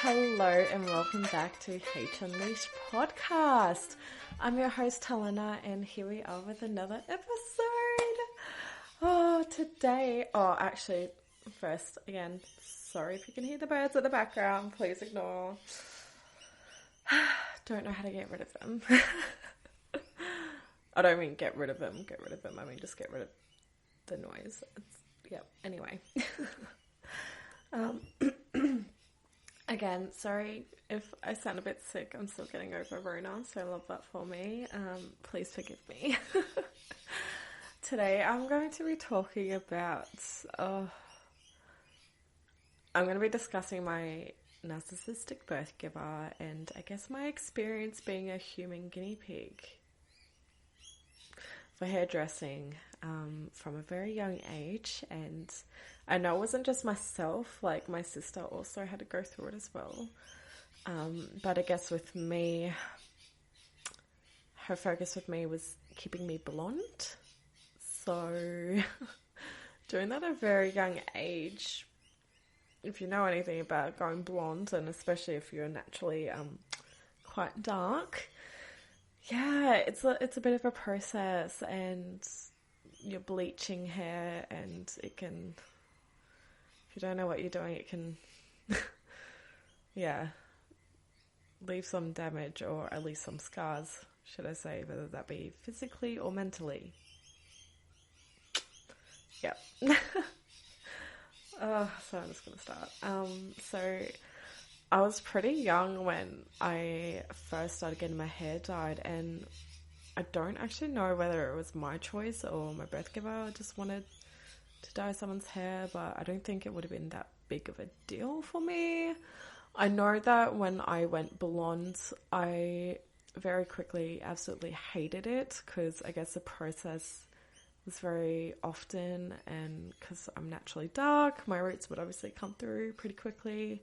Hello and welcome back to H Unleashed podcast. I'm your host Helena and here we are with another episode. Actually, first again, sorry if you can hear the birds in the background, please ignore. Don't know how to get rid of them. I don't mean get rid of them, I mean just get rid of the noise. Anyway. Again, sorry if I sound a bit sick. I'm still getting over Rona, so I love that for me. Please forgive me. Today I'm going to be talking about... I'm going to be discussing my narcissistic birth giver and I guess my experience being a human guinea pig for hairdressing from a very young age. And I know it wasn't just myself, like my sister also had to go through it as well. But I guess with me, her focus with me was keeping me blonde. So doing that at a very young age, if you know anything about going blonde, and especially if you're naturally quite dark, yeah, it's a bit of a process, and you're bleaching hair, and it can, if you don't know what you're doing, it can, yeah, leave some damage, or at least some scars, should I say, whether that be physically or mentally. Yeah. So I'm just going to start. So I was pretty young when I first started getting my hair dyed, and I don't actually know whether it was my choice or my birth giver just wanted to dye someone's hair, but I don't think it would have been that big of a deal for me. I know that when I went blonde, I very quickly absolutely hated it because I guess the process was very often, and because I'm naturally dark, my roots would obviously come through pretty quickly,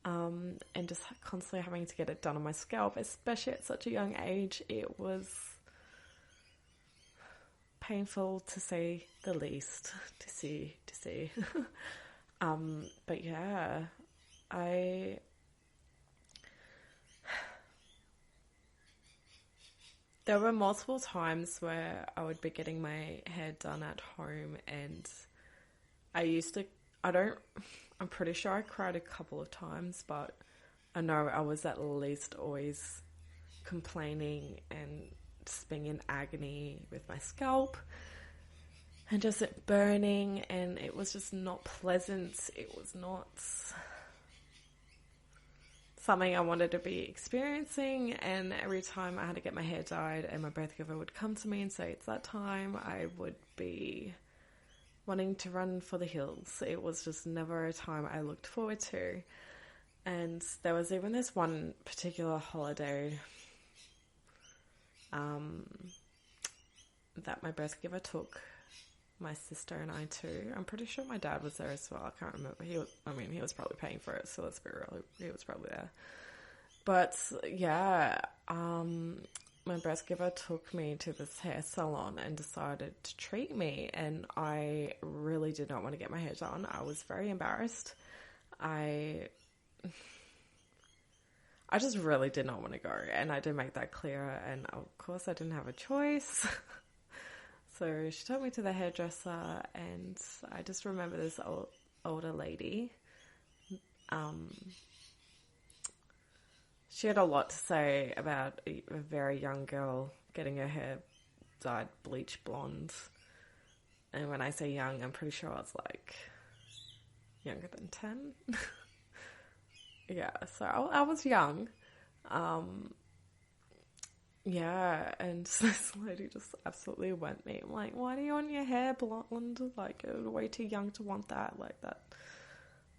and just constantly having to get it done on my scalp, especially at such a young age, it was painful to say the least, to see. But yeah, there were multiple times where I would be getting my hair done at home, and I'm pretty sure I cried a couple of times, but I know I was at least always complaining and just being in agony with my scalp and just it burning, and it was just not pleasant. It was not something I wanted to be experiencing, and every time I had to get my hair dyed and my birth giver would come to me and say it's that time, I would be wanting to run for the hills. It was just never a time I looked forward to. And there was even this one particular holiday that my birth giver took my sister and I to. I'm pretty sure my dad was there as well. I can't remember. He was probably paying for it, so let's be real. He was probably there. But yeah, my birth giver took me to this hair salon and decided to treat me, and I really did not want to get my hair done. I was very embarrassed. I just really did not want to go, and I did make that clear, and of course I didn't have a choice. So she took me to the hairdresser, and I just remember this older lady. She had a lot to say about a very young girl getting her hair dyed bleach blonde. And when I say young, I'm pretty sure I was like younger than 10. Yeah, so I was young. Yeah, and this lady just absolutely went me. I'm like, why do you want your hair blonde? Like, you're way too young to want that. Like, that.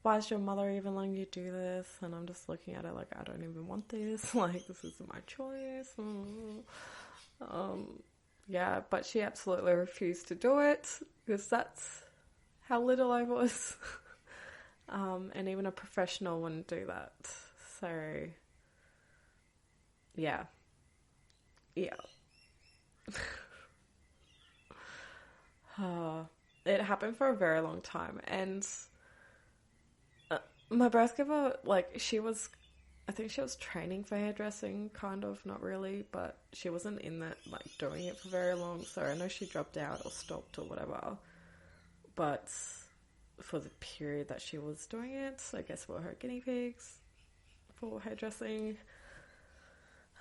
Why is your mother even letting you do this? And I'm just looking at it like, I don't even want this. Like, this isn't my choice. Yeah, but she absolutely refused to do it because that's how little I was. And even a professional wouldn't do that. So, yeah. It happened for a very long time, and My birth giver, like, I think she was training for hairdressing, kind of, not really, but she wasn't in that, like, doing it for very long, so I know she dropped out or stopped or whatever. But for the period that she was doing it, I guess we're her guinea pigs for hairdressing.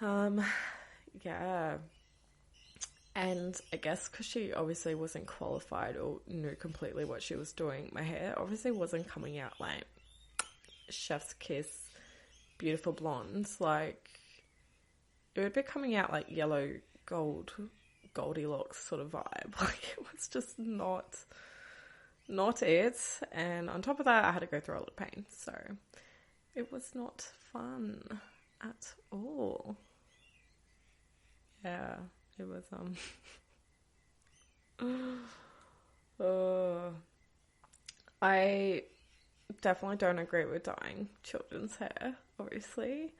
Yeah. And I guess because she obviously wasn't qualified or knew completely what she was doing, my hair obviously wasn't coming out like chef's kiss, beautiful blondes. Like, it would be coming out like yellow Goldilocks sort of vibe. Like, it was just not it. And on top of that, I had to go through a lot of pain. So it was not fun at all. Yeah, it was, I definitely don't agree with dyeing children's hair, obviously.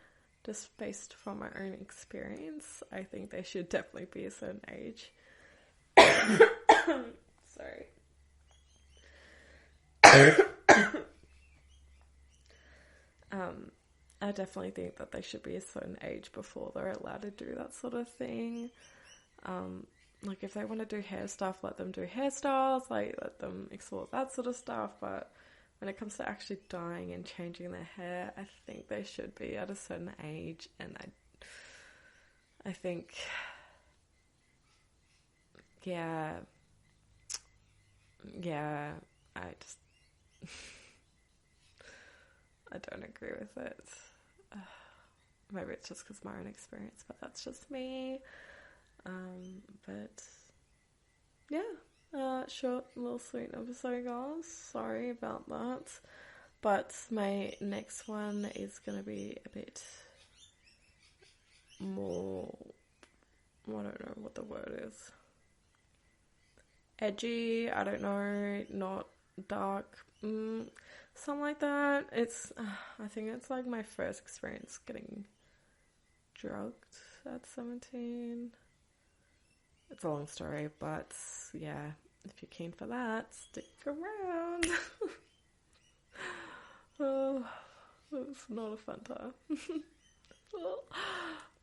Just based from my own experience, I think they should definitely be a certain age. Sorry. I definitely think that they should be a certain age before they're allowed to do that sort of thing. Like, if they want to do hair stuff, let them do hairstyles, like, let them explore that sort of stuff, but when it comes to actually dyeing and changing their hair, I think they should be at a certain age, and I think, yeah, I just, I don't agree with it. Maybe it's just because of my own experience, but that's just me. But yeah, short little sweet episode, guys. Sorry about that. But my next one is going to be a bit more, I don't know what the word is. Edgy, I don't know, not dark, something like that. It's, I think it's like my first experience getting drugged at 17. It's a long story, but yeah, if you're keen for that, stick around. Oh, it's not a fun time.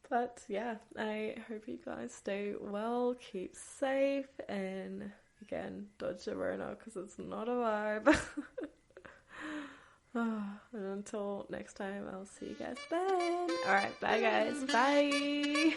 But yeah, I hope you guys stay well, keep safe, and again, dodge the Rona because it's not a vibe. And until next time, I'll see you guys then. Alright, bye guys. Bye.